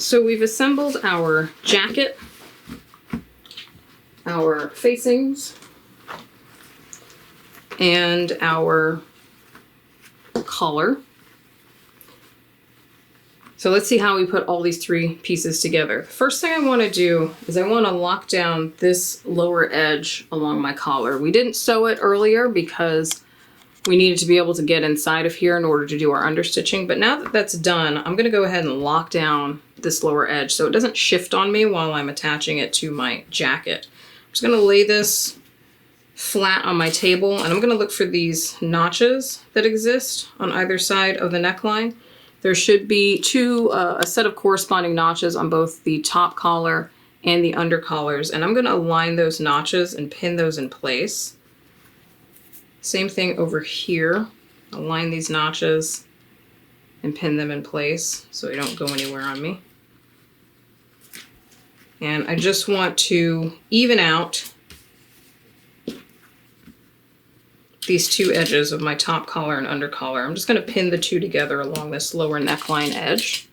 So we've assembled our jacket, our facings, and our collar. So let's see how we put all these three pieces together. The first thing I want to do is I want to lock down this lower edge along my collar. We didn't sew it earlier because we needed to be able to get inside of here in order to do our understitching. But now that that's done, I'm going to go ahead and lock down this lower edge so it doesn't shift on me while I'm attaching it to my jacket. I'm just going to lay this flat on my table, and I'm going to look for these notches that exist on either side of the neckline. There should be a set of corresponding notches on both the top collar and the under collars, and I'm going to align those notches and pin those in place. Same thing over here. Align these notches and pin them in place so they don't go anywhere on me. And I just want to even out these two edges of my top collar and under collar. I'm just going to pin the two together along this lower neckline edge.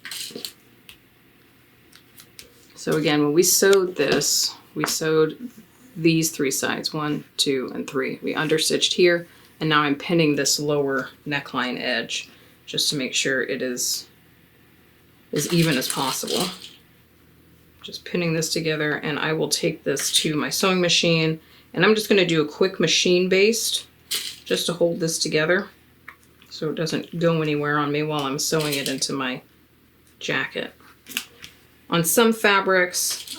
So again, when we sewed this, we sewed these three sides, 1, 2, and 3. We understitched here, and now I'm pinning this lower neckline edge just to make sure it is as even as possible. Just pinning this together, and I will take this to my sewing machine, and I'm just going to do a quick machine baste just to hold this together so it doesn't go anywhere on me while I'm sewing it into my jacket. On some fabrics,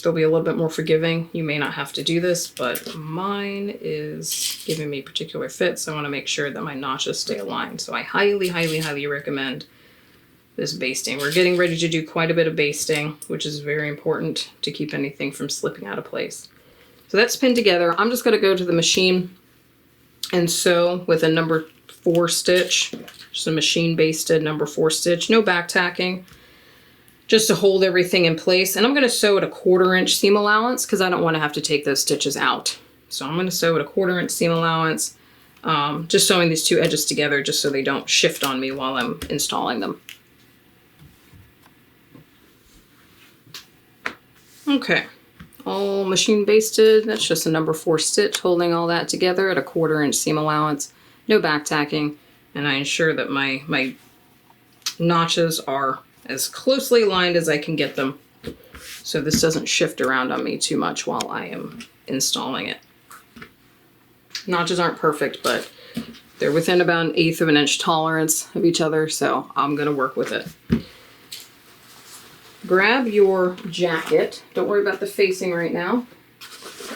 they'll be a little bit more forgiving. You may not have to do this, but mine is giving me particular fits. So I want to make sure that my notches stay aligned. So I highly, highly, highly recommend this basting. We're getting ready to do quite a bit of basting, which is very important to keep anything from slipping out of place. So that's pinned together. I'm just going to go to the machine and sew with a number 4 stitch, just a machine basted number 4 stitch, no back tacking, just to hold everything in place. And I'm going to sew at a 1/4 inch seam allowance because I don't want to have to take those stitches out. So I'm going to sew at a 1/4 inch seam allowance, just sewing these two edges together just so they don't shift on me while I'm installing them. Okay. All machine basted. That's just a number 4 stitch holding all that together at a 1/4 inch seam allowance, no back tacking, and I ensure that my notches are as closely aligned as I can get them so this doesn't shift around on me too much while I am installing it. Notches aren't perfect, but they're within about 1/8 of an inch tolerance of each other, so I'm going to work with it. Grab your jacket. Don't worry about the facing right now.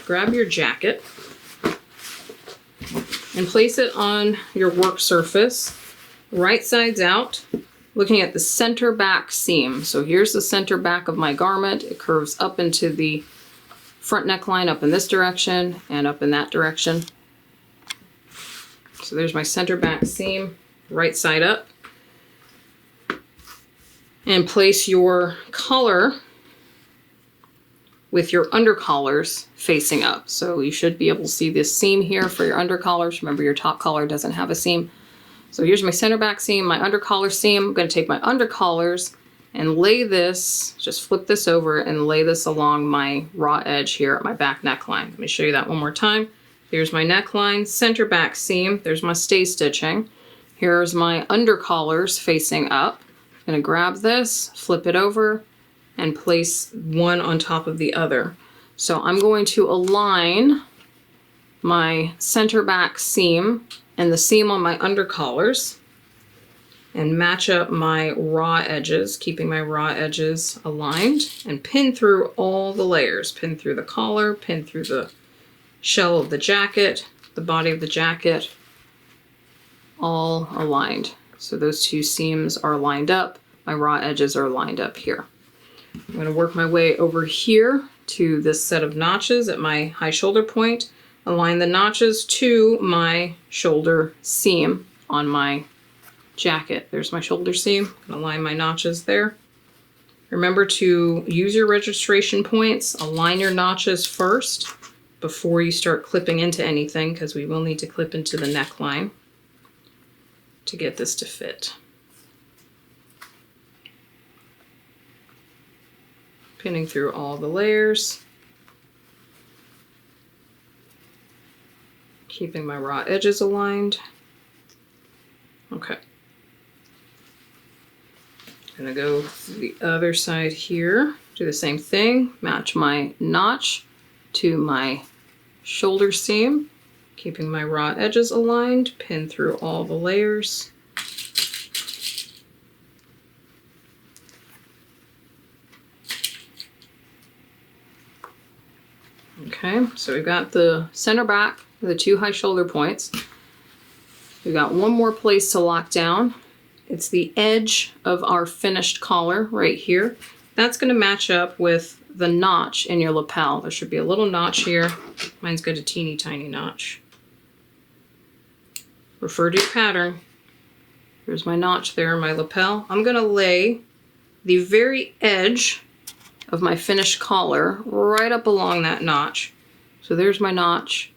Grab your jacket and place it on your work surface, right sides out, looking at the center back seam. So here's the center back of my garment. It curves up into the front neckline, up in this direction and up in that direction. So there's my center back seam, right side up. And place your collar with your under collars facing up. So you should be able to see this seam here for your under collars. Remember, your top collar doesn't have a seam. So here's my center back seam, my under collar seam. I'm going to take my under collars and lay this, just flip this over and lay this along my raw edge here at my back neckline. Let me show you that one more time. Here's my neckline, center back seam. There's my stay stitching. Here's my under collars facing up. I'm going to grab this, flip it over, and place one on top of the other. So I'm going to align my center back seam and the seam on my under collars and match up my raw edges, keeping my raw edges aligned, and pin through all the layers. Pin through the collar, pin through the shell of the jacket, the body of the jacket, all aligned. So those two seams are lined up. My raw edges are lined up here. I'm going to work my way over here to this set of notches at my high shoulder point. Align the notches to my shoulder seam on my jacket. There's my shoulder seam. I'm going to align my notches there. Remember to use your registration points. Align your notches first before you start clipping into anything, because we will need to clip into the neckline to get this to fit. pinning through all the layers, keeping my raw edges aligned. Okay. I'm gonna go to the other side here, do the same thing, match my notch to my shoulder seam, keeping my raw edges aligned, pin through all the layers. Okay, so we've got the center back, the 2 high shoulder points. We've got one more place to lock down. It's the edge of our finished collar right here. That's going to match up with the notch in your lapel. There should be a little notch here. Mine's got a teeny tiny notch. Refer to your pattern. Here's my notch there in my lapel. I'm going to lay the very edge of my finished collar right up along that notch. So there's my notch.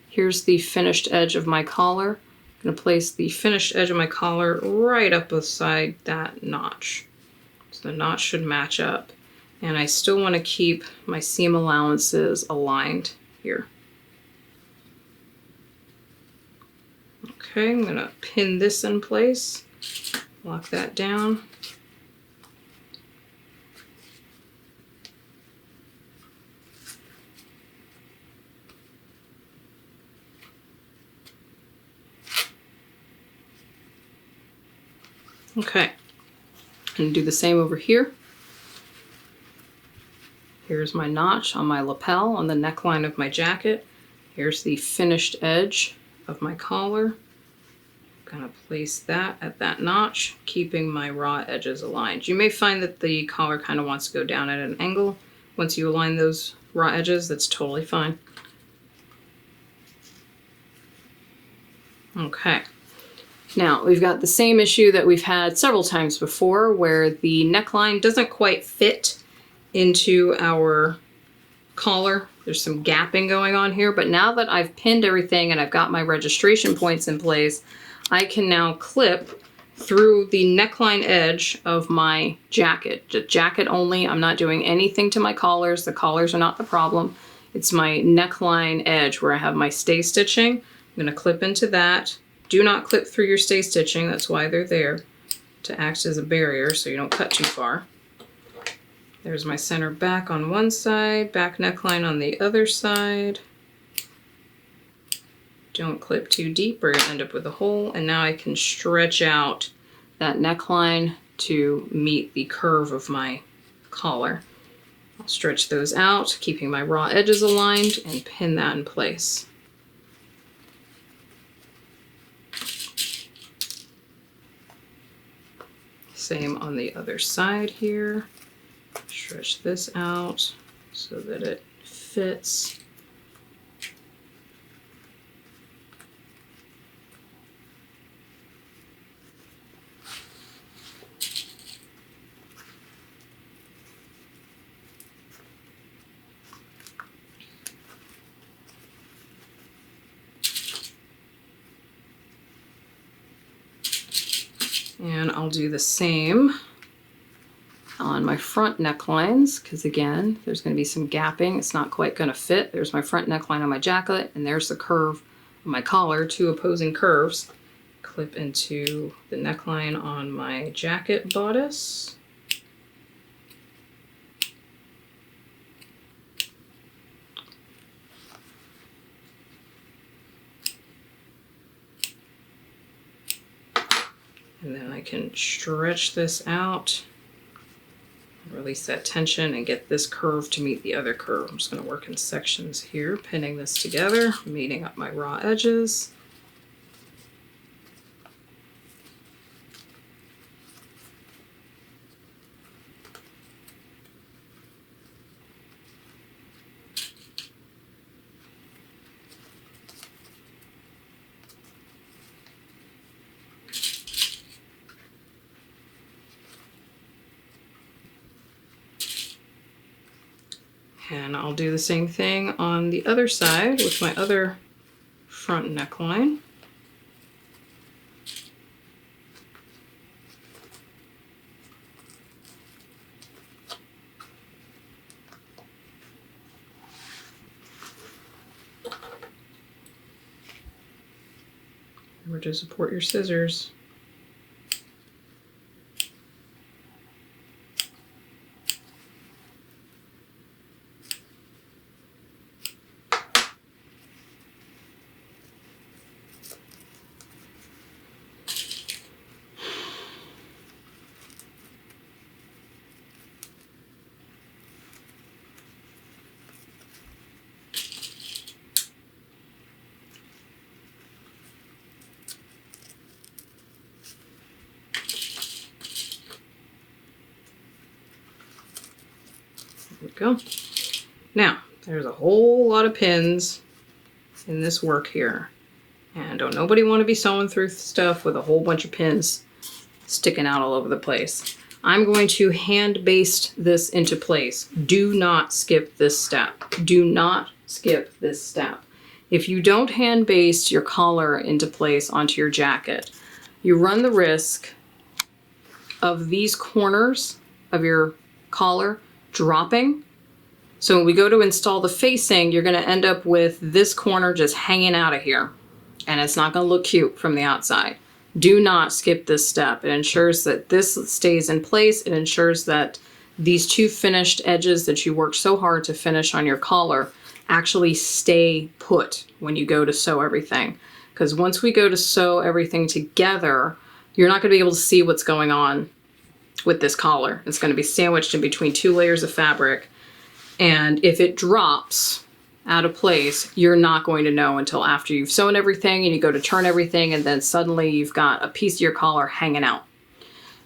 Here's the finished edge of my collar. I'm going to place the finished edge of my collar right up beside that notch. So the notch should match up. And I still want to keep my seam allowances aligned here. Okay, I'm going to pin this in place, lock that down. Okay, I'm going to do the same over here. Here's my notch on my lapel on the neckline of my jacket. Here's the finished edge of my collar. I'm going to place that at that notch, keeping my raw edges aligned. You may find that the collar kind of wants to go down at an angle. Once you align those raw edges, that's totally fine. Okay. Now, we've got the same issue that we've had several times before where the neckline doesn't quite fit into our collar. There's some gapping going on here, but now that I've pinned everything and I've got my registration points in place, I can now clip through the neckline edge of my jacket. Just jacket only. I'm not doing anything to my collars. The collars are not the problem. It's my neckline edge where I have my stay stitching. I'm going to clip into that. Do not clip through your stay stitching. That's why they're there, to act as a barrier so you don't cut too far. There's my center back on one side, back neckline on the other side. Don't clip too deep or you'll end up with a hole. And now I can stretch out that neckline to meet the curve of my collar. I'll stretch those out, keeping my raw edges aligned, and pin that in place. Same on the other side here. Stretch this out so that it fits. And I'll do the same on my front necklines, because again, there's going to be some gapping. It's not quite going to fit. There's my front neckline on my jacket, and there's the curve of my collar, 2 opposing curves. Clip into the neckline on my jacket bodice. And then I can stretch this out, release that tension, and get this curve to meet the other curve. I'm just going to work in sections here, pinning this together, meeting up my raw edges. And I'll do the same thing on the other side with my other front neckline. Remember to support your scissors. There we go. Now, there's a whole lot of pins in this work here. And don't nobody want to be sewing through stuff with a whole bunch of pins sticking out all over the place. I'm going to hand baste this into place. Do not skip this step. Do not skip this step. If you don't hand baste your collar into place onto your jacket, you run the risk of these corners of your collar dropping. So when we go to install the facing, you're going to end up with this corner just hanging out of here, and it's not going to look cute from the outside. Do not skip this step. It ensures that this stays in place. It ensures that these two finished edges that you worked so hard to finish on your collar actually stay put when you go to sew everything. Because once we go to sew everything together, you're not going to be able to see what's going on with this collar. It's going to be sandwiched in between two layers of fabric. And if it drops out of place, you're not going to know until after you've sewn everything and you go to turn everything, and then suddenly you've got a piece of your collar hanging out.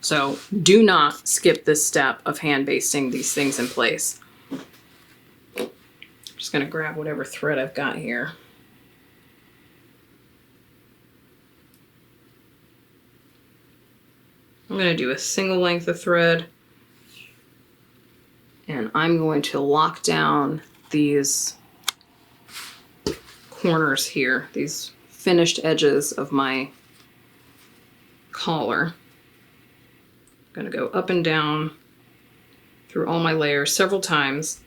So do not skip this step of hand basting these things in place. I'm just going to grab whatever thread I've got here. I'm going to do a single length of thread, and I'm going to lock down these corners here, these finished edges of my collar. I'm going to go up and down through all my layers several times.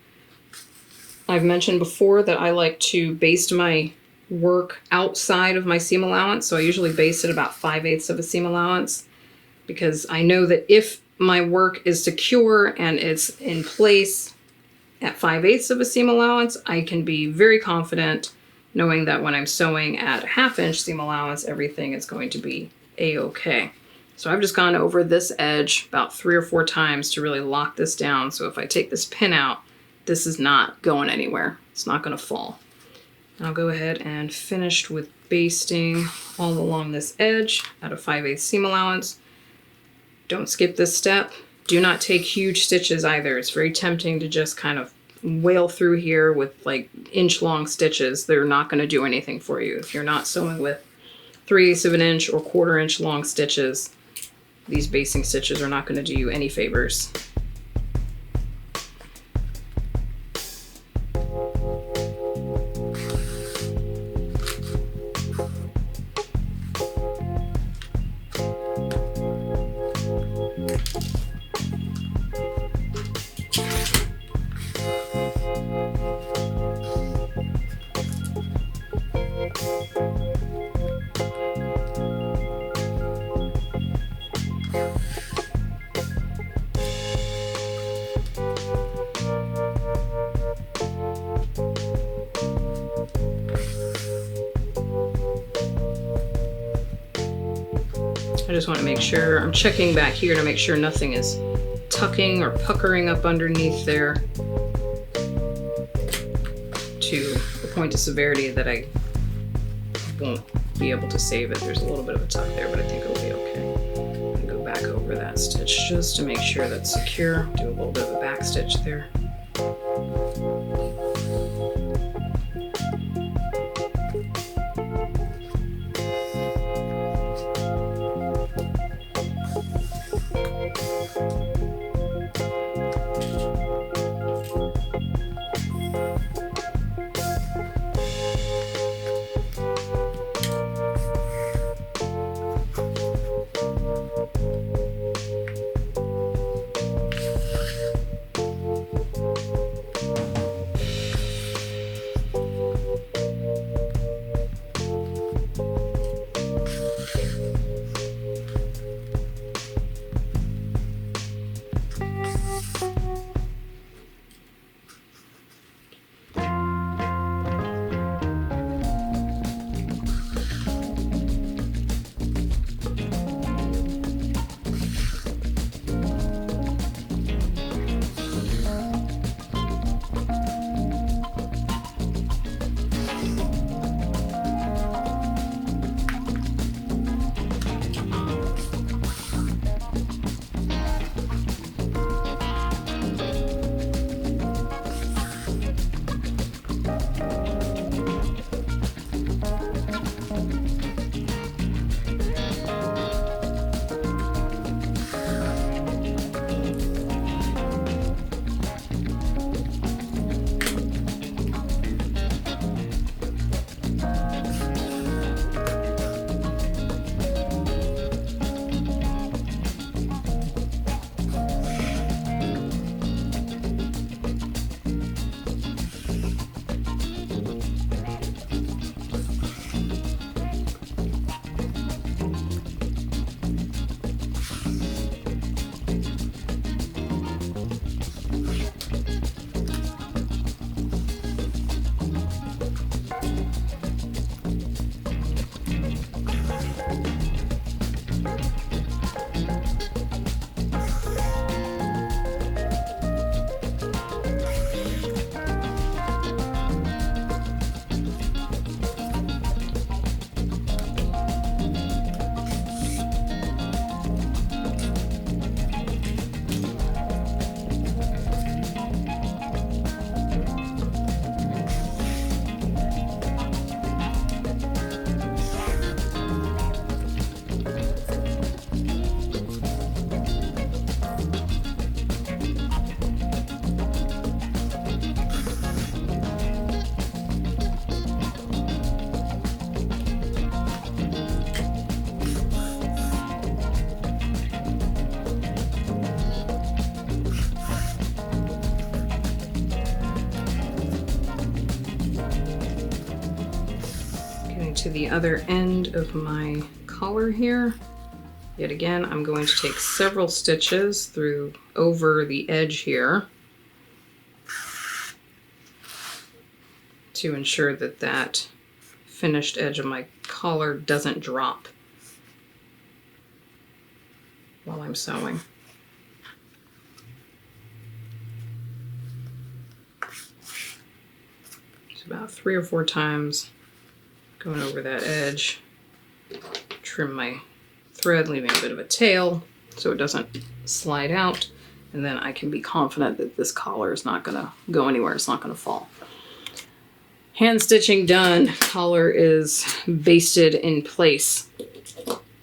I've mentioned before that I like to baste my work outside of my seam allowance, so I usually baste it about 5/8 of a seam allowance, because I know that if my work is secure and it's in place at 5/8 of a seam allowance, I can be very confident knowing that when I'm sewing at 1/2 inch seam allowance, everything is going to be a-okay. So I've just gone over this edge about 3 or 4 times to really lock this down. So if I take this pin out, this is not going anywhere. It's not going to fall. And I'll go ahead and finish with basting all along this edge at a 5/8 seam allowance. Don't skip this step. Do not take huge stitches either. It's very tempting to just kind of wail through here with like inch-long stitches. They're not going to do anything for you. If you're not sewing with 3/8 of an inch or 1/4 inch long stitches, these basting stitches are not going to do you any favors. I just want to make sure, I'm checking back here to make sure nothing is tucking or puckering up underneath there to the point of severity that I won't be able to save it. There's a little bit of a tuck there, but I think it'll be okay. I'm going to go back over that stitch just to make sure that's secure. Do a little bit of a back stitch there. to the other end of my collar here. Yet again, I'm going to take several stitches through over the edge here to ensure that that finished edge of my collar doesn't drop while I'm sewing. It's about 3 or 4 times going over that edge. Trim my thread, leaving a bit of a tail so it doesn't slide out, and then I can be confident that this collar is not going to go anywhere. It's not going to fall. Hand stitching done. Collar is basted in place.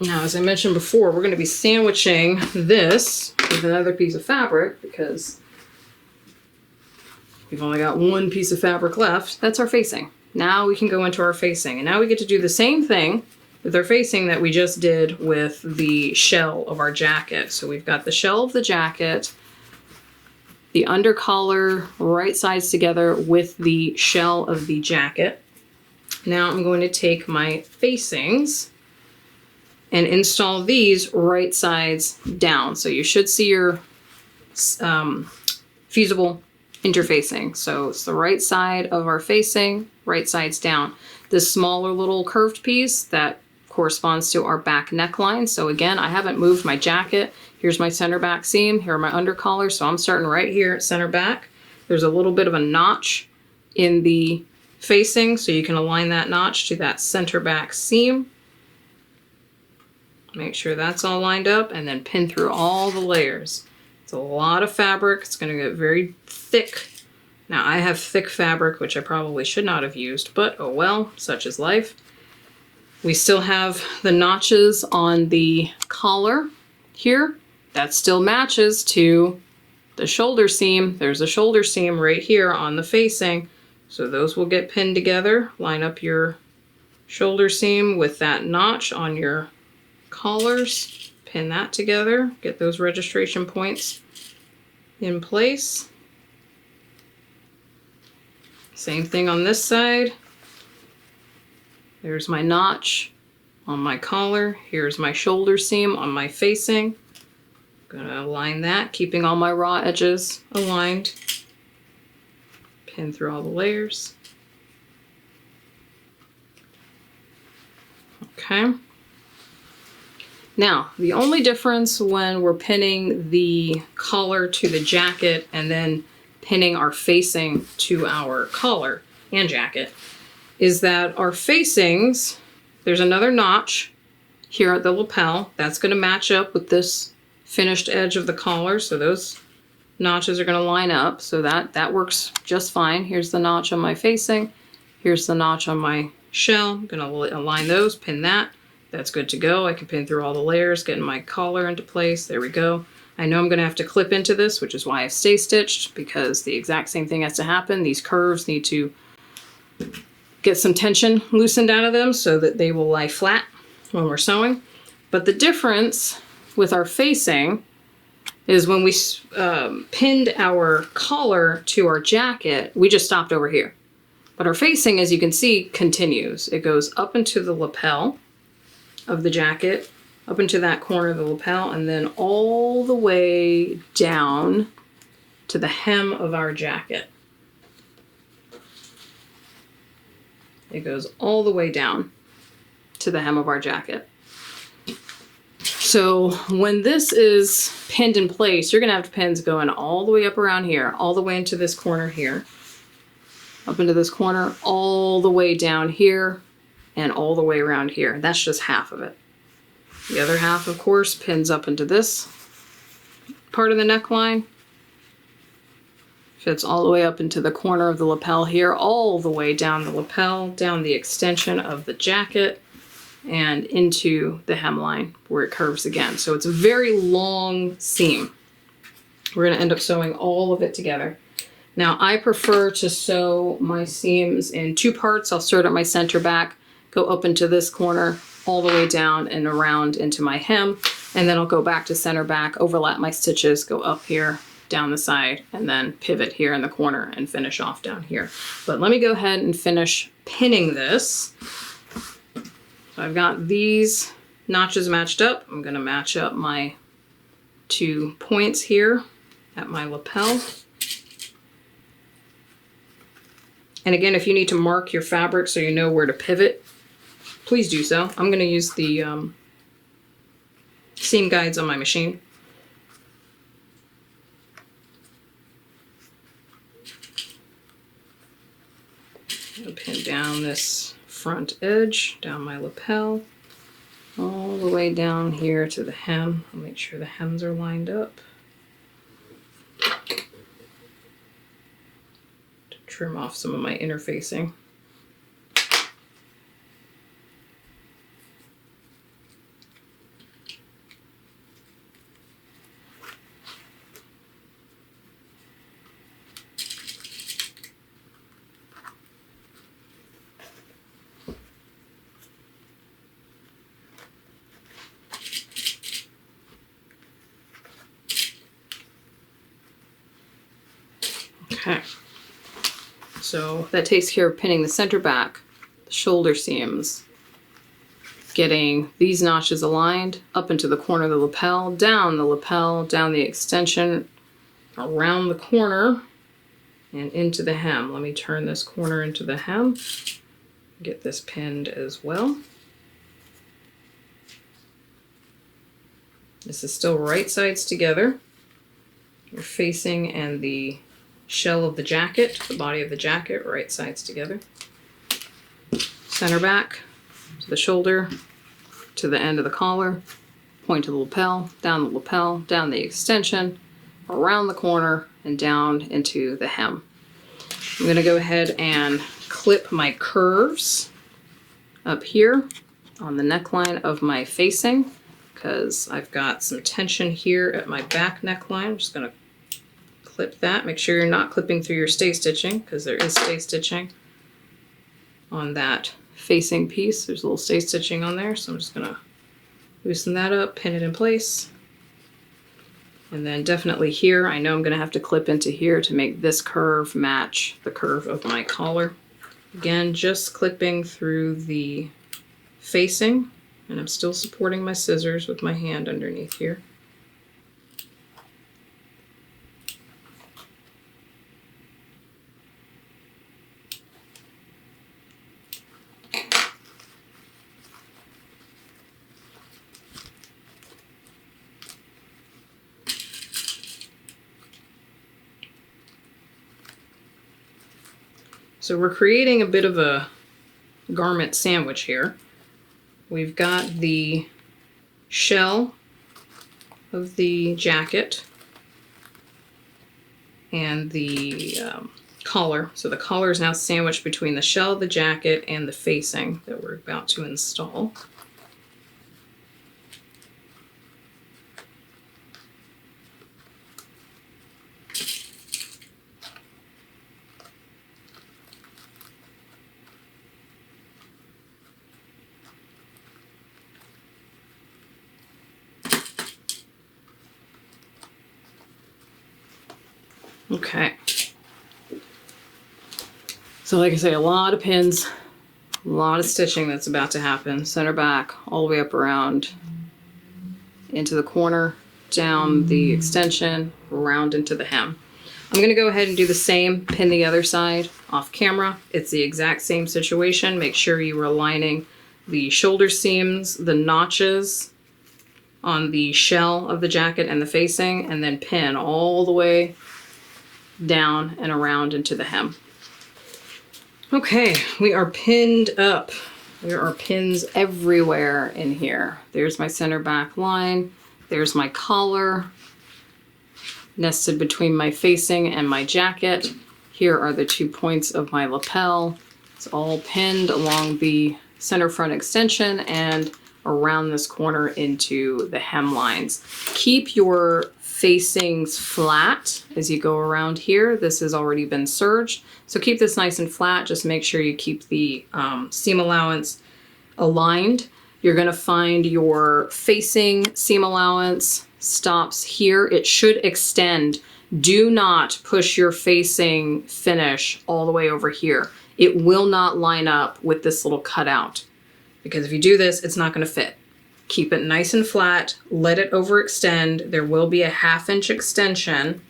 Now, as I mentioned before, we're going to be sandwiching this with another piece of fabric because we've only got one piece of fabric left. That's our facing. Now we can go into our facing, and now we get to do the same thing with our facing that we just did with the shell of our jacket. So we've got the shell of the jacket, the under collar right sides together with the shell of the jacket. Now I'm going to take my facings and install these right sides down. So you should see your fusible interfacing. So it's the right side of our facing, right sides down. This smaller little curved piece that corresponds to our back neckline. So again, I haven't moved my jacket. Here's my center back seam. Here are my under collars. So I'm starting right here at center back. There's a little bit of a notch in the facing, so you can align that notch to that center back seam. Make sure that's all lined up, and then pin through all the layers. It's a lot of fabric. It's going to get very thick. Now I have thick fabric, which I probably should not have used, but oh well, such is life. We still have the notches on the collar here. That still matches to the shoulder seam. There's a shoulder seam right here on the facing. So those will get pinned together. Line up your shoulder seam with that notch on your collars. Pin that together. Get those registration points in place. Same thing on this side. There's my notch on my collar. Here's my shoulder seam on my facing. I'm going to align that, keeping all my raw edges aligned. Pin through all the layers. Okay. Now, the only difference when we're pinning the collar to the jacket and then pinning our facing to our collar and jacket is that our facings, there's another notch here at the lapel. That's going to match up with this finished edge of the collar. So those notches are going to line up. So that works just fine. Here's the notch on my facing. Here's the notch on my shell. I'm going to align those, pin that. That's good to go. I can pin through all the layers, getting my collar into place. There we go. I know I'm going to have to clip into this, which is why I've stay stitched, because the exact same thing has to happen. These curves need to get some tension loosened out of them so that they will lie flat when we're sewing. But the difference with our facing is when we pinned our collar to our jacket, we just stopped over here. But our facing, as you can see, continues. It goes up into the lapel of the jacket, up into that corner of the lapel, and then all the way down to the hem of our jacket. It goes all the way down to the hem of our jacket. So when this is pinned in place, you're going to have pins going all the way up around here, all the way into this corner here, up into this corner, all the way down here, and all the way around here. That's just half of it. The other half, of course, pins up into this part of the neckline. Fits all the way up into the corner of the lapel here, all the way down the lapel, down the extension of the jacket, and into the hemline where it curves again. So it's a very long seam. We're going to end up sewing all of it together. Now, I prefer to sew my seams in 2 parts. I'll start at my center back, go up into this corner, all the way down and around into my hem, and then I'll go back to center back, overlap my stitches, go up here, down the side, and then pivot here in the corner and finish off down here. But let me go ahead and finish pinning this. So I've got these notches matched up. I'm gonna match up my 2 points here at my lapel. And again, if you need to mark your fabric so you know where to pivot, please do so. I'm going to use the seam guides on my machine. I'll pin down this front edge, down my lapel, all the way down here to the hem. I'll make sure the hems are lined up. Trim off some of my interfacing. Okay. So that takes care of pinning the center back, the shoulder seams, getting these notches aligned up into the corner of the lapel, down the extension, around the corner, and into the hem. Let me turn this corner into the hem, get this pinned as well. This is still right sides together. Your facing and the shell of the jacket, the body of the jacket, right sides together. Center back to the shoulder, to the end of the collar, point to the lapel, down the extension, around the corner, and down into the hem. I'm going to go ahead and clip my curves up here on the neckline of my facing because I've got some tension here at my back neckline. I'm just going to clip that. Make sure you're not clipping through your stay stitching because there is stay stitching on that facing piece. There's a little stay stitching on there, so I'm just gonna loosen that up, pin it in place. And then definitely here, I know I'm gonna have to clip into here to make this curve match the curve of my collar. Again, just clipping through the facing, and I'm still supporting my scissors with my hand underneath here. So we're creating a bit of a garment sandwich here. We've got the shell of the jacket and the collar. So the collar is now sandwiched between the shell of the jacket and the facing that we're about to install. Okay. So like I say, a lot of pins, a lot of stitching that's about to happen. Center back, all the way up around into the corner, down the extension, around into the hem. I'm going to go ahead and do the same, pin the other side off camera. It's the exact same situation. Make sure you are aligning the shoulder seams, the notches on the shell of the jacket and the facing, and then pin all the way down and around into the hem. Okay, we are pinned up. There are pins everywhere in here. There's my center back line. There's my collar nested between my facing and my jacket. Here are the 2 points of my lapel. It's all pinned along the center front extension and around this corner into the hem lines. Keep your facings flat as you go around here. This has already been serged, so keep this nice and flat. Just make sure you keep the seam allowance aligned. You're going to find your facing seam allowance stops here. It should extend. Do not push your facing finish all the way over here. It will not line up with this little cutout. because if you do this, it's not going to fit. Keep it nice and flat, let it overextend. There will be a 1/2 inch extension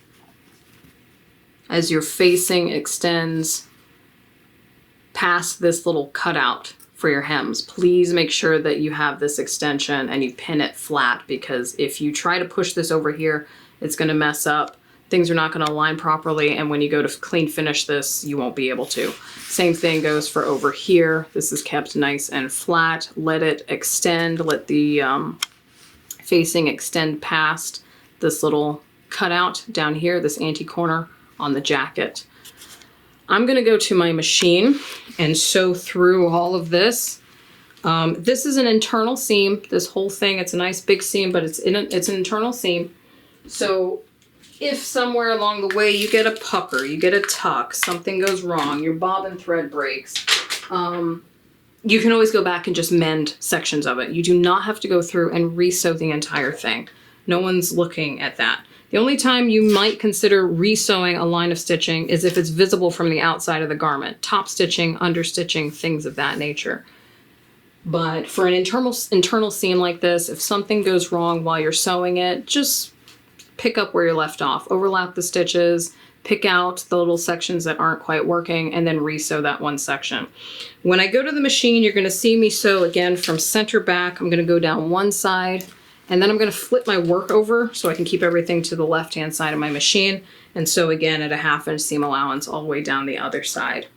as your facing extends past this little cutout for your hems. Please make sure that you have this extension and you pin it flat, because if you try to push this over here, it's going to mess up. Things are not going to align properly, and when you go to clean finish this, you won't be able to. Same thing goes for over here. This is kept nice and flat. Let it extend. Let the facing extend past this little cutout down here, this anti-corner on the jacket. I'm going to go to my machine and sew through all of this. This is an internal seam. This whole thing, it's a nice big seam, but it's an internal seam. So if somewhere along the way you get a pucker, you get a tuck, something goes wrong, your bobbin thread breaks, you can always go back and just mend sections of it. You do not have to go through and re-sew the entire thing. No one's looking at that. The only time you might consider re-sewing a line of stitching is if it's visible from the outside of the garment. Top stitching, under stitching, things of that nature. But for an internal seam like this, if something goes wrong while you're sewing it, just pick up where you're left off. Overlap the stitches, pick out the little sections that aren't quite working, and then re-sew that one section. When I go to the machine, you're going to see me sew again from center back. I'm going to go down one side, and then I'm going to flip my work over so I can keep everything to the left-hand side of my machine, and sew again at a 1/2 inch seam allowance all the way down the other side.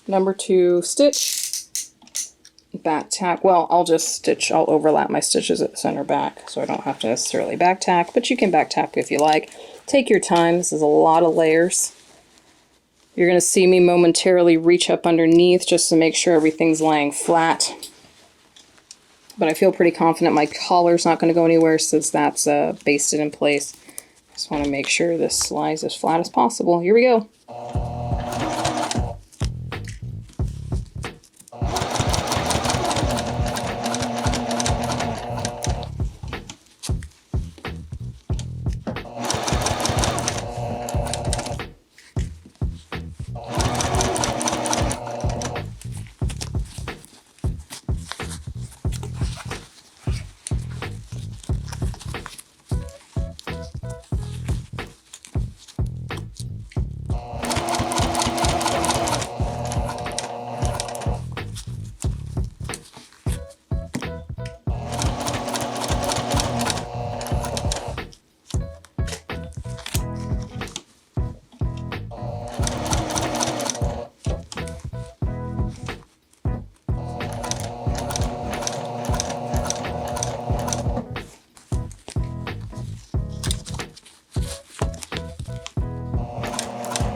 Number 2 stitch. Back tack. Well, I'll overlap my stitches at the center back, so I don't have to necessarily back tack, but you can back tack if you like. Take your time. This is a lot of layers. You're going to see me momentarily reach up underneath just to make sure everything's laying flat. But I feel pretty confident my collar's not going to go anywhere since that's basted in place. Just want to make sure this lies as flat as possible. Here we go.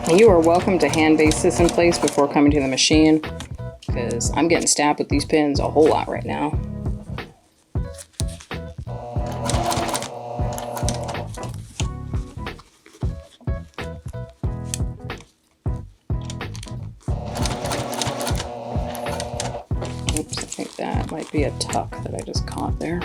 And you are welcome to hand baste this in place before coming to the machine, because I'm getting stabbed with these pins a whole lot right now. Oops, I think that might be a tuck that I just caught there.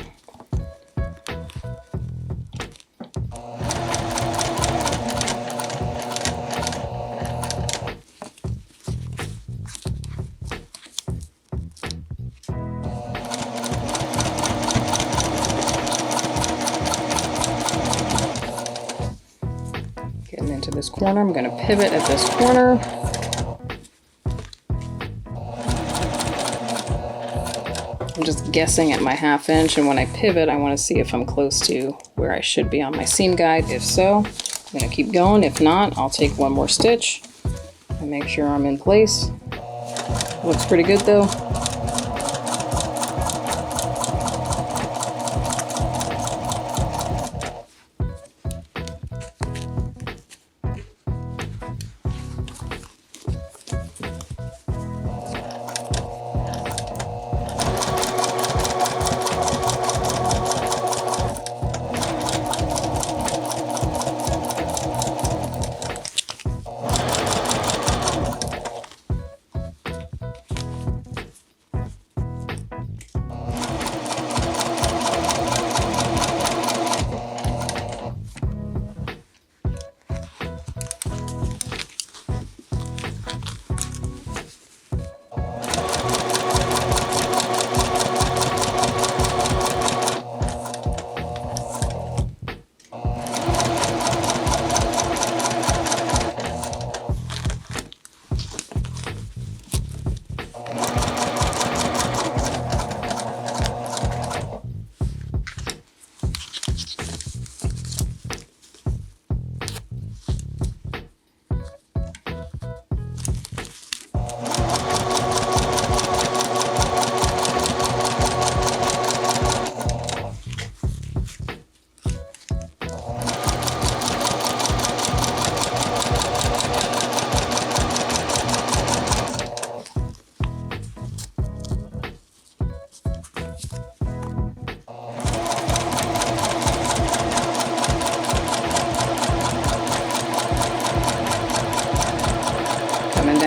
Getting into this corner, I'm going to pivot at this corner. I'm just guessing at my 1/2 inch, and when I pivot, I want to see if I'm close to where I should be on my seam guide. If so, I'm going to keep going. If not, I'll take one more stitch and make sure I'm in place. Looks pretty good though.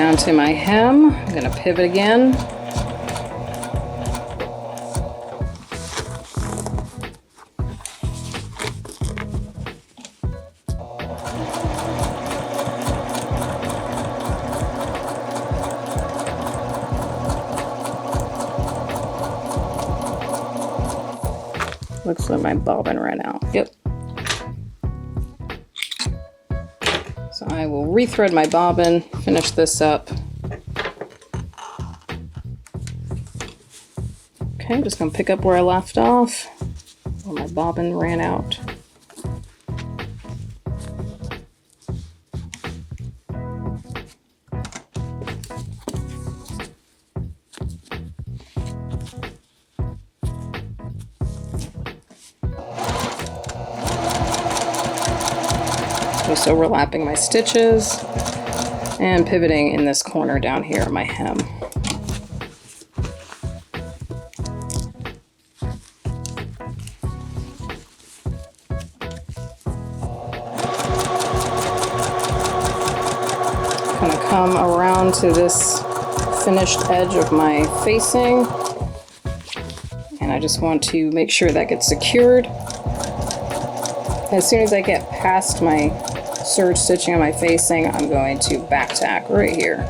down to my hem. I'm going to pivot again. Looks like my bobbin ran out. Yep. So I will rethread my bobbin, finish this up. Okay, I'm just going to pick up where I left off, where my bobbin ran out. Just overlapping my stitches and pivoting in this corner down here of my hem. Kind of come around to this finished edge of my facing, and I just want to make sure that gets secured. As soon as I get past my serge stitching on my facing, I'm going to back tack right here.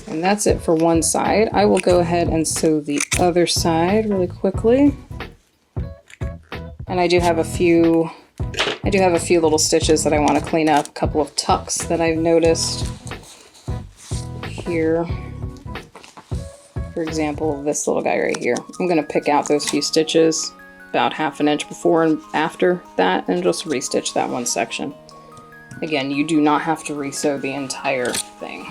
And that's it for one side. I will go ahead and sew the other side really quickly. And I do have a few little stitches that I want to clean up, a couple of tucks that I've noticed here. For example, this little guy right here. I'm going to pick out those few stitches, about 1/2 inch before and after that, and just restitch that one section. Again, you do not have to resew the entire thing.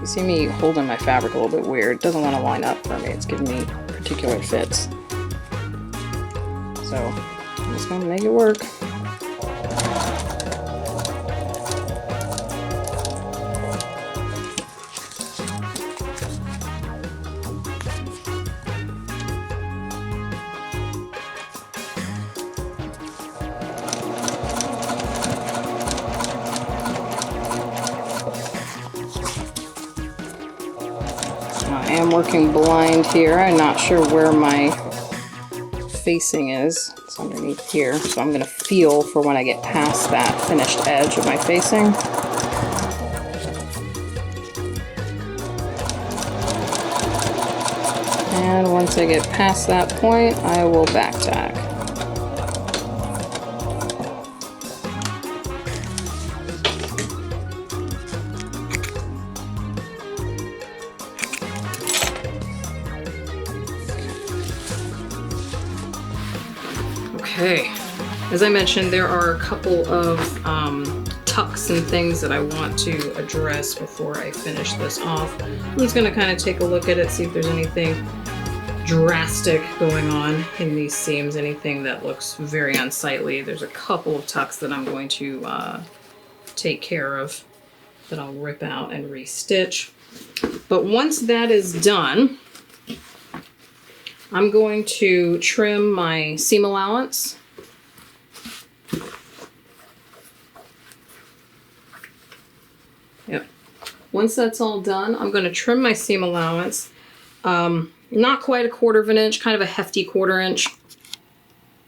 see me holding my fabric a little bit weird. It doesn't want to line up for me. It's giving me particular fits. So I'm just going to make it work. I am working blind here. I'm not sure where my facing is. It's underneath here. So I'm going to feel for when I get past that finished edge of my facing. And once I get past that point, I will back tack. Okay, as I mentioned, there are a couple of tucks and things that I want to address before I finish this off. I'm just going to kind of take a look at it, see if there's anything drastic going on in these seams, anything that looks very unsightly. There's a couple of tucks that I'm going to take care of that I'll rip out and restitch. But once that is done, I'm going to trim my seam allowance. Yep. Once that's all done, I'm going to trim my seam allowance. Not quite a 1/4 of an inch, kind of a hefty 1/4 inch.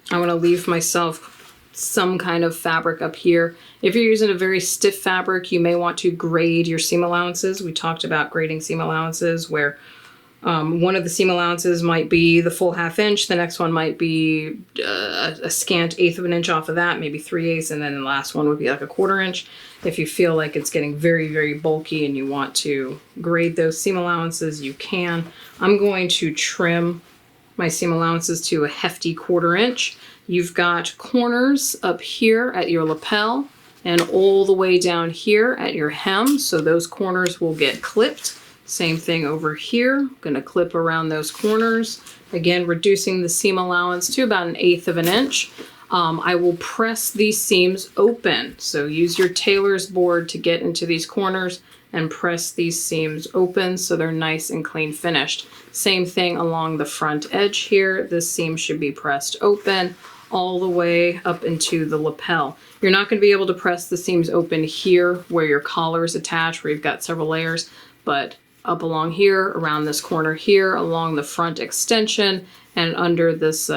I want to leave myself some kind of fabric up here. If you're using a very stiff fabric, you may want to grade your seam allowances. We talked about grading seam allowances where one of the seam allowances might be the full 1/2 inch. The next one might be a scant 1/8 of an inch off of that, maybe 3/8, and then the last one would be like a 1/4 inch. If you feel like it's getting very, very bulky and you want to grade those seam allowances, you can. I'm going to trim my seam allowances to a hefty 1/4 inch. You've got corners up here at your lapel and all the way down here at your hem, so those corners will get clipped. Same thing over here. I'm going to clip around those corners. Again, reducing the seam allowance to about an 1/8 of an inch. I will press these seams open. So use your tailor's board to get into these corners and press these seams open so they're nice and clean finished. Same thing along the front edge here. This seam should be pressed open all the way up into the lapel. You're not going to be able to press the seams open here where your collar is attached, where you've got several layers, but up along here, around this corner here, along the front extension, and under this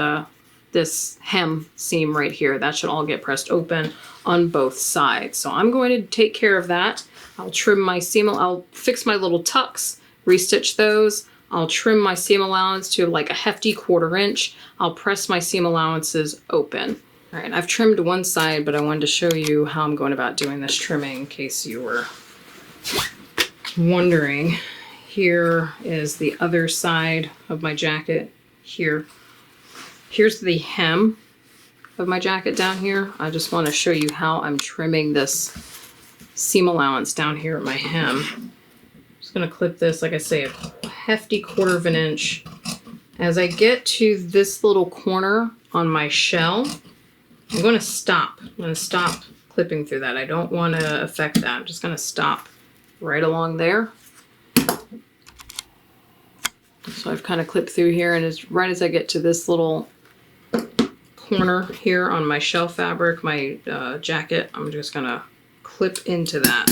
this hem seam right here. That should all get pressed open on both sides. So I'm going to take care of that. I'll trim my seam, I'll fix my little tucks, restitch those. I'll trim my seam allowance to like a hefty 1/4 inch. I'll press my seam allowances open. All right, I've trimmed one side, but I wanted to show you how I'm going about doing this trimming in case you were wondering. Here is the other side of my jacket here. Here's the hem of my jacket down here. I just want to show you how I'm trimming this seam allowance down here at my hem. I'm just going to clip this, like I say, a hefty 1/4 of an inch. As I get to this little corner on my shell, I'm going to stop. I'm going to stop clipping through that. I don't want to affect that. I'm just going to stop right along there. So I've kind of clipped through here, and right as I get to this little corner here on my shell fabric, my jacket, I'm just going to clip into that.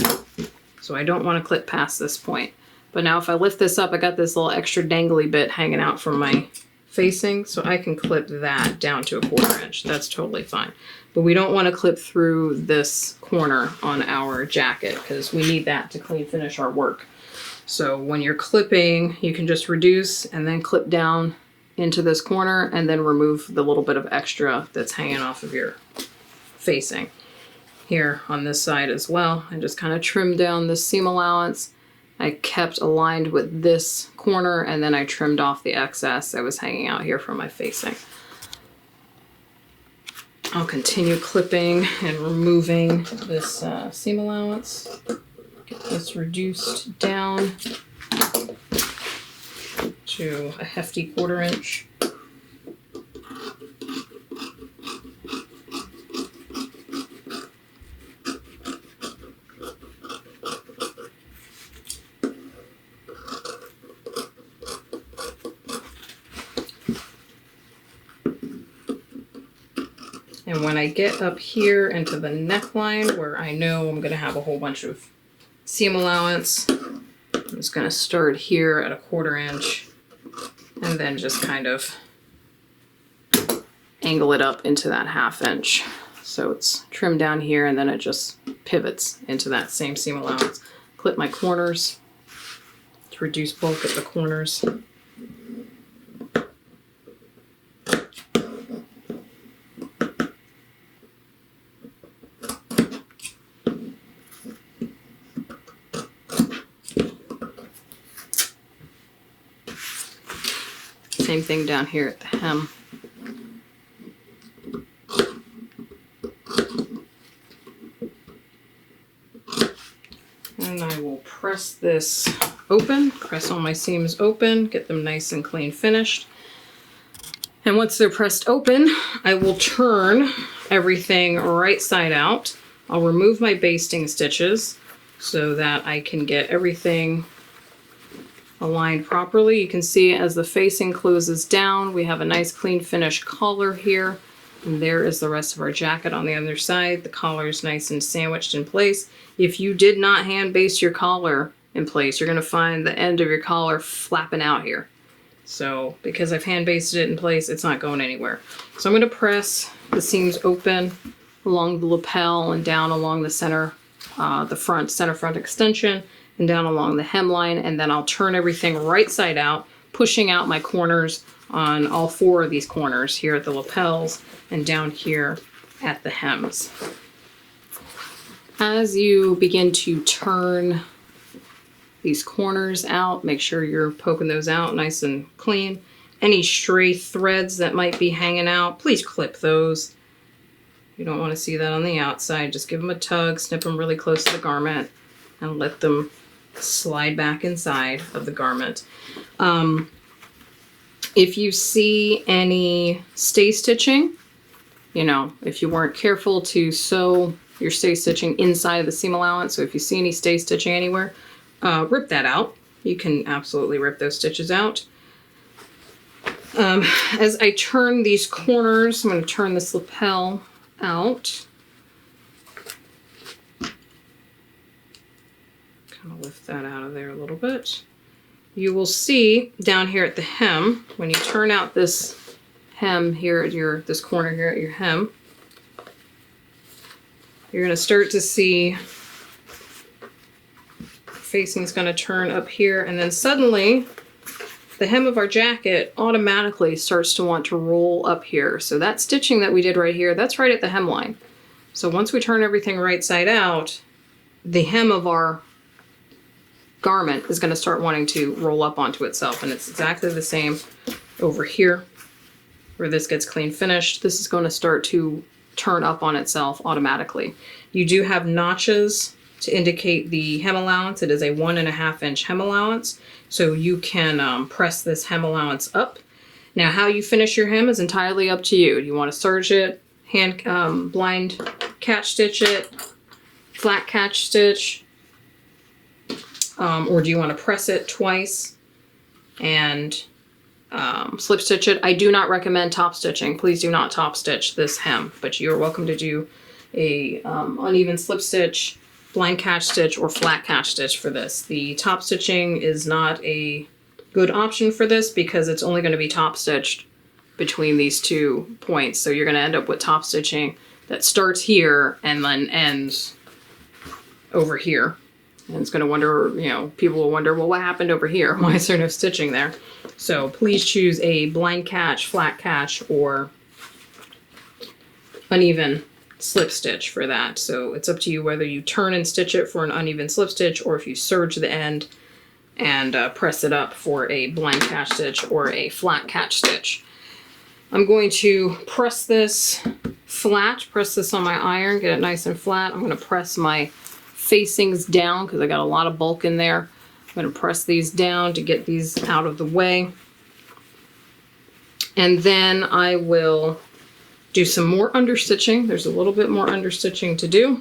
So I don't want to clip past this point. But now if I lift this up, I got this little extra dangly bit hanging out from my facing, so I can clip that down to a 1/4 inch. That's totally fine. But we don't want to clip through this corner on our jacket because we need that to clean finish our work. So when you're clipping, you can just reduce and then clip down into this corner and then remove the little bit of extra that's hanging off of your facing. Here on this side as well, and just kind of trim down this seam allowance. I kept aligned with this corner and then I trimmed off the excess that was hanging out here from my facing. I'll continue clipping and removing this seam allowance. Get this reduced down to a hefty 1/4 inch. And when I get up here into the neckline where I know I'm going to have a whole bunch of seam allowance, I'm just going to start here at a 1/4 inch and then just kind of angle it up into that 1/2 inch. So it's trimmed down here and then it just pivots into that same seam allowance. Clip my corners to reduce bulk at the corners. Same thing down here at the hem. And I will press this open, press all my seams open, get them nice and clean finished. And once they're pressed open, I will turn everything right side out. I'll remove my basting stitches so that I can get everything aligned properly. You can see as the facing closes down, we have a nice clean finished collar here. And there is the rest of our jacket on the other side. The collar is nice and sandwiched in place. If you did not hand baste your collar in place, you're gonna find the end of your collar flapping out here. So because I've hand basted it in place, it's not going anywhere. So I'm gonna press the seams open along the lapel and down along the center, center front extension, and down along the hemline, and then I'll turn everything right side out, pushing out my corners on all 4 of these corners here at the lapels and down here at the hems. As you begin to turn these corners out, make sure you're poking those out nice and clean. Any stray threads that might be hanging out, please clip those. You don't want to see that on the outside. Just give them a tug, snip them really close to the garment, and let them slide back inside of the garment. If you see any stay stitching, you know, if you weren't careful to sew your stay stitching inside of the seam allowance, so if you see any stay stitching anywhere, rip that out. You can absolutely rip those stitches out. As I turn these corners, I'm going to turn this lapel out. Kind of lift that out of there a little bit. You will see down here at the hem, when you turn out this hem here at this corner here at your hem, you're going to start to see facing is going to turn up here, and then suddenly the hem of our jacket automatically starts to want to roll up here. So that stitching that we did right here, that's right at the hemline. So once we turn everything right side out, the hem of our garment is going to start wanting to roll up onto itself, and it's exactly the same over here where this gets clean finished. This is going to start to turn up on itself automatically. You do have notches to indicate the hem allowance. It is a 1.5 inch hem allowance, so you can press this hem allowance up. Now how you finish your hem is entirely up to you. Do you want to serge it, hand blind catch stitch it, flat catch stitch, or do you want to press it twice and slip stitch it? I do not recommend top stitching. Please do not top stitch this hem, but you're welcome to do a uneven slip stitch, blind catch stitch, or flat catch stitch for this. The top stitching is not a good option for this because it's only going to be top stitched between these 2 points. So you're going to end up with top stitching that starts here and then ends over here. And it's going to wonder, you know, people will wonder, well, what happened over here? Why is there no stitching there? So please choose a blind catch, flat catch, or uneven slip stitch for that. So it's up to you whether you turn and stitch it for an uneven slip stitch, or if you serge the end and press it up for a blind catch stitch or a flat catch stitch. I'm going to press this flat, press this on my iron, get it nice and flat. I'm going to press my facings down because I got a lot of bulk in there. I'm going to press these down to get these out of the way. And then I will do some more understitching. There's a little bit more understitching to do.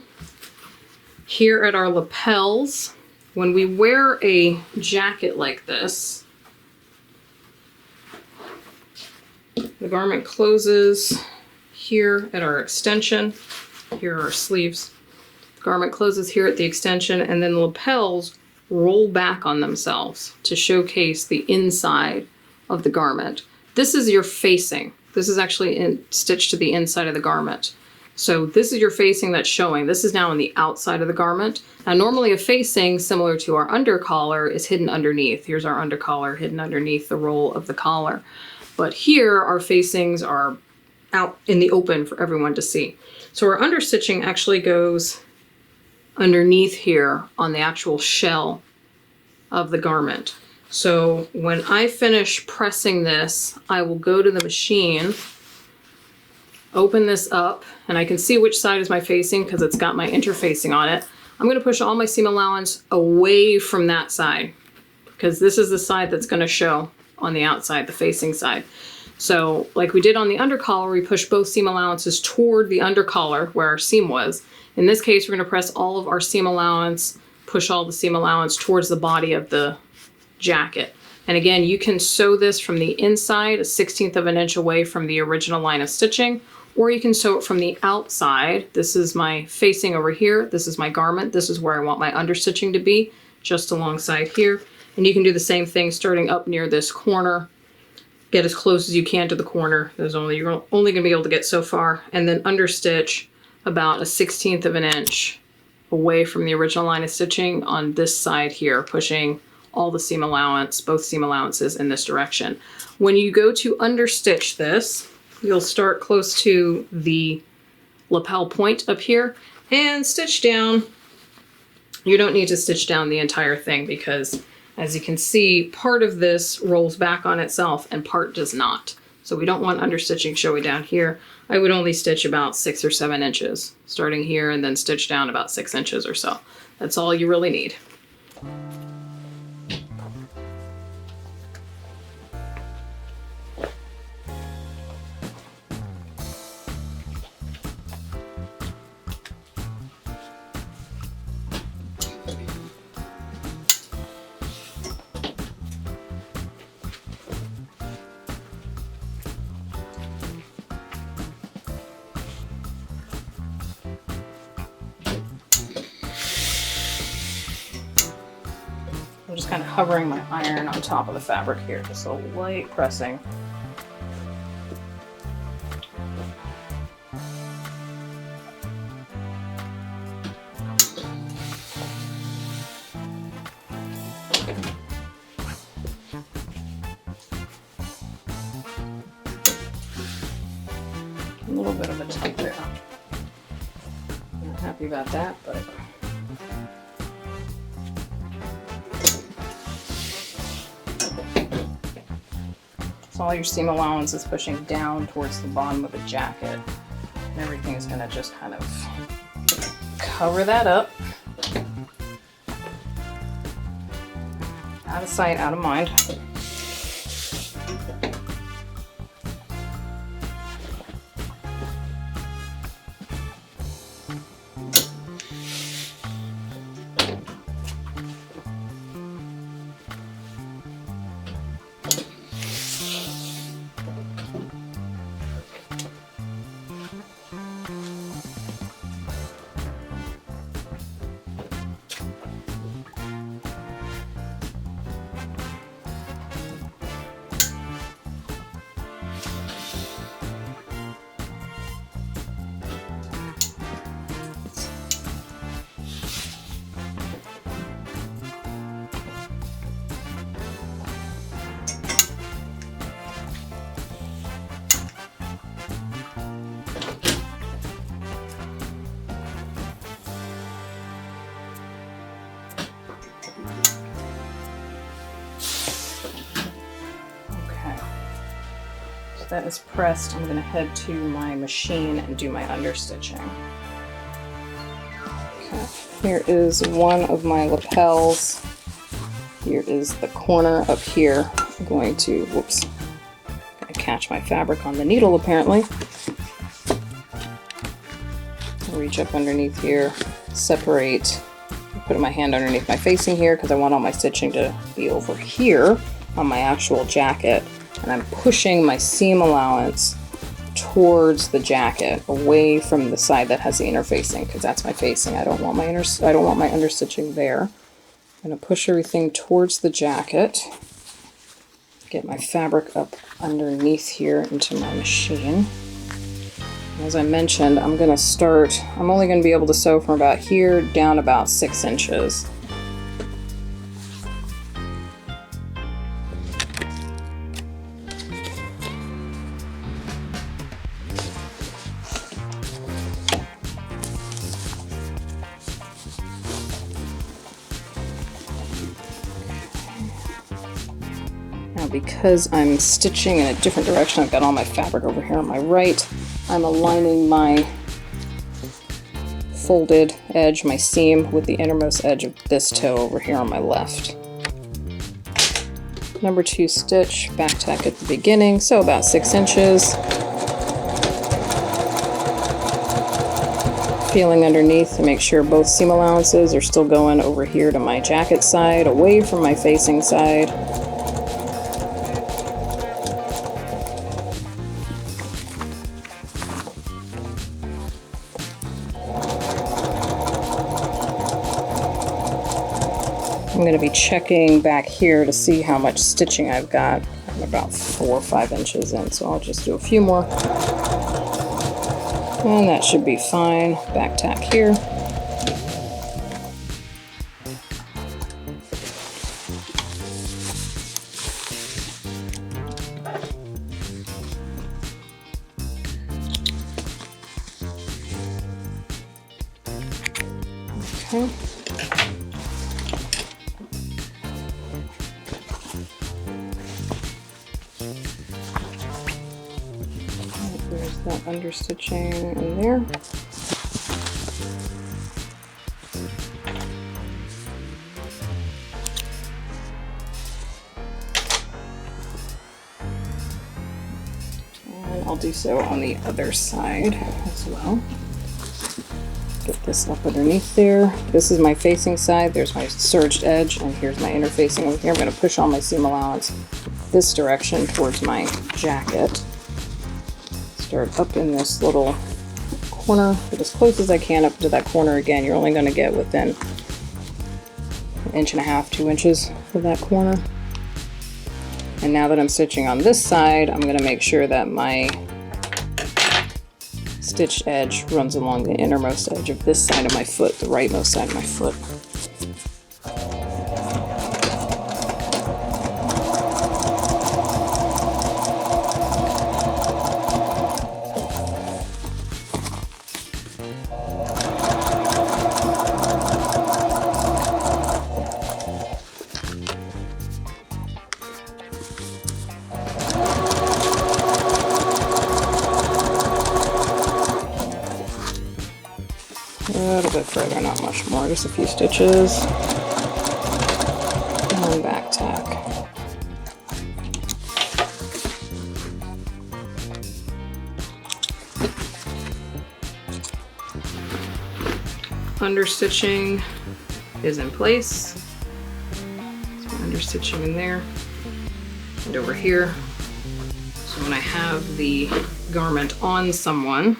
Here at our lapels, when we wear a jacket like this, the garment closes here at our extension. Here are our sleeves. The garment closes here at the extension, and then the lapels roll back on themselves to showcase the inside of the garment. This is your facing. This is actually stitched to the inside of the garment. So this is your facing that's showing. This is now on the outside of the garment. Now normally a facing, similar to our undercollar, is hidden underneath. Here's our undercollar hidden underneath the roll of the collar. But here our facings are out in the open for everyone to see. So our understitching actually goes underneath here on the actual shell of the garment. So when I finish pressing this, I will go to the machine, open this up, and I can see which side is my facing because it's got my interfacing on it. I'm going to push all my seam allowance away from that side because this is the side that's going to show on the outside, the facing side. So like we did on the undercollar, we push both seam allowances toward the undercollar where our seam was. In this case, we're going to press all of our seam allowance, push all the seam allowance towards the body of the jacket. And again, you can sew this from the inside, 1/16 of an inch away from the original line of stitching, or you can sew it from the outside. This is my facing over here. This is my garment. This is where I want my understitching to be, just alongside here. And you can do the same thing starting up near this corner. Get as close as you can to the corner. You're only going to be able to get so far. And then understitch about 1/16 of an inch away from the original line of stitching on this side here, pushing all the seam allowance, both seam allowances in this direction. When you go to understitch this, you'll start close to the lapel point up here and stitch down. You don't need to stitch down the entire thing because, as you can see, part of this rolls back on itself and part does not. So we don't want understitching showing down here. I would only stitch about 6 or 7 inches, starting here and then stitch down about 6 inches or so. That's all you really need. I'm just kind of hovering my iron on top of the fabric here, just a light pressing. A little bit of a tug there. Not happy about that, but all your seam allowance is pushing down towards the bottom of the jacket. And everything is going to just kind of cover that up. Out of sight, out of mind. That is pressed, I'm going to head to my machine and do my understitching. Okay. Here is one of my lapels. Here is the corner up here. I'm going to, whoops, gonna catch my fabric on the needle apparently. Reach up underneath here, separate, put my hand underneath my facing here because I want all my stitching to be over here on my actual jacket. And I'm pushing my seam allowance towards the jacket, away from the side that has the inner facing, because that's my facing. I don't want my understitching there. I'm going to push everything towards the jacket. Get my fabric up underneath here into my machine. As I mentioned, I'm only going to be able to sew from about here down about 6 inches. Now, because I'm stitching in a different direction, I've got all my fabric over here on my right. I'm aligning my folded edge, my seam, with the innermost edge of this toe over here on my left. Number 2 stitch, back tack at the beginning, so about 6 inches. Feeling underneath to make sure both seam allowances are still going over here to my jacket side, away from my facing side. I'm going to be checking back here to see how much stitching I've got. I'm about 4 or 5 inches in, so I'll just do a few more. And that should be fine. Back tack here. Okay. There's that understitching in there. And I'll do so on the other side as well. Get this up underneath there. This is my facing side. There's my serged edge, and here's my inner facing over here. I'm going to push all my seam allowance this direction towards my jacket. Start up in this little corner, get as close as I can up to that corner. Again, you're only going to get within 1.5 inches, 2 inches of that corner. And now that I'm stitching on this side, I'm going to make sure that my stitched edge runs along the innermost edge of this side of my foot, the rightmost side of my foot. A little bit further, not much more, just a few stitches. And back tack. Understitching is in place. So understitching in there and over here. So when I have the garment on someone,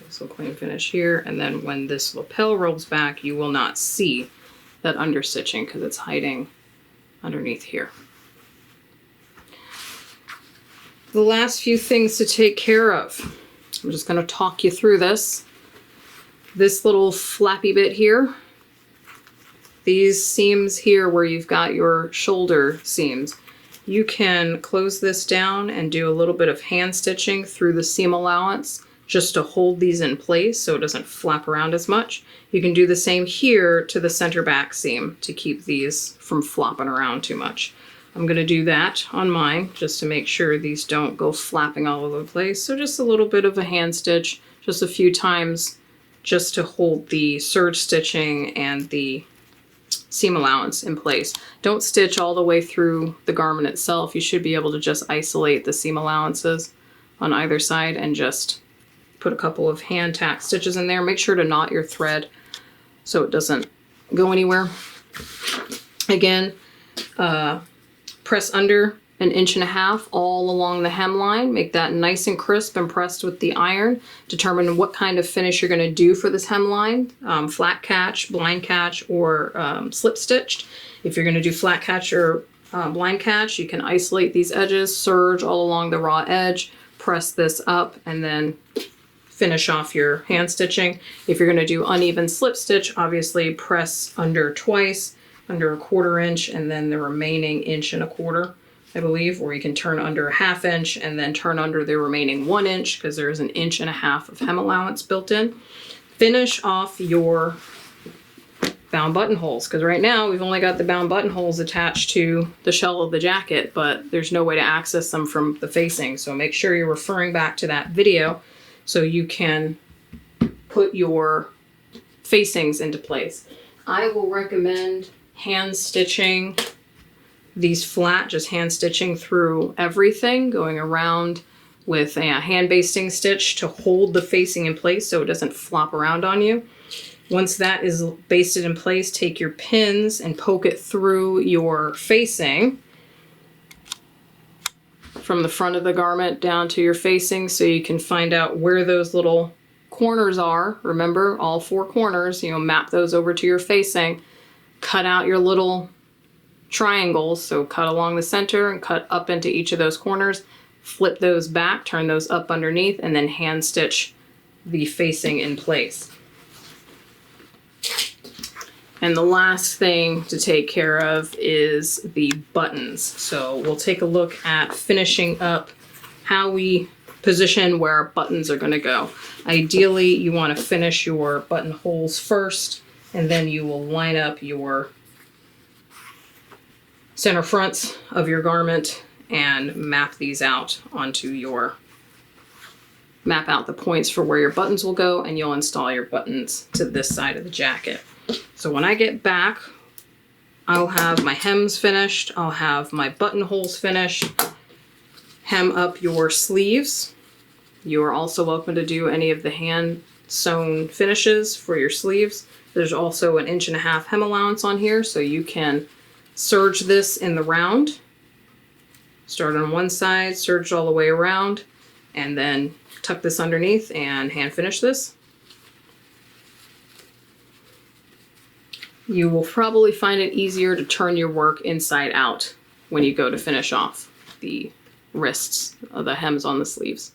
this will clean finish here, and then when this lapel rolls back, you will not see that understitching because it's hiding underneath here. The last few things to take care of. I'm just going to talk you through this. This little flappy bit here, these seams here where you've got your shoulder seams, you can close this down and do a little bit of hand stitching through the seam allowance just to hold these in place so it doesn't flap around as much. You can do the same here to the center back seam to keep these from flopping around too much. I'm going to do that on mine just to make sure these don't go flapping all over the place. So just a little bit of a hand stitch, just a few times, just to hold the serge stitching and the seam allowance in place. Don't stitch all the way through the garment itself. You should be able to just isolate the seam allowances on either side and just put a couple of hand tack stitches in there. Make sure to knot your thread so it doesn't go anywhere. Again, press under 1.5 inches all along the hemline. Make that nice and crisp and pressed with the iron. Determine what kind of finish you're going to do for this hemline. Flat catch, blind catch, or slip stitched. If you're going to do flat catch or blind catch, you can isolate these edges, serge all along the raw edge, press this up, and then finish off your hand stitching. If you're going to do uneven slip stitch, obviously press under twice, under 1/4 inch, and then the remaining 1.25 inches, I believe, or you can turn under 1/2 inch and then turn under the remaining 1 inch because there's 1.5 inches of hem allowance built in. Finish off your bound buttonholes, because right now we've only got the bound buttonholes attached to the shell of the jacket, but there's no way to access them from the facing. So make sure you're referring back to that video so you can put your facings into place. I will recommend hand stitching these flat, just hand stitching through everything, going around with a hand basting stitch to hold the facing in place so it doesn't flop around on you. Once that is basted in place, take your pins and poke it through your facing from the front of the garment down to your facing so you can find out where those little corners are. Remember, all 4 corners, map those over to your facing. Cut out your little triangles, so cut along the center and cut up into each of those corners. Flip those back, turn those up underneath, and then hand stitch the facing in place. And the last thing to take care of is the buttons. So we'll take a look at finishing up how we position where our buttons are going to go. Ideally, you want to finish your buttonholes first, and then you will line up your center fronts of your garment and map these out onto your, map out the points for where your buttons will go, and you'll install your buttons to this side of the jacket. So when I get back, I'll have my hems finished, I'll have my buttonholes finished. Hem up your sleeves. You are also welcome to do any of the hand sewn finishes for your sleeves. There's also 1.5 inches hem allowance on here, so you can serge this in the round. Start on one side, serge all the way around, and then tuck this underneath and hand finish this. You will probably find it easier to turn your work inside out when you go to finish off the wrists of the hems on the sleeves.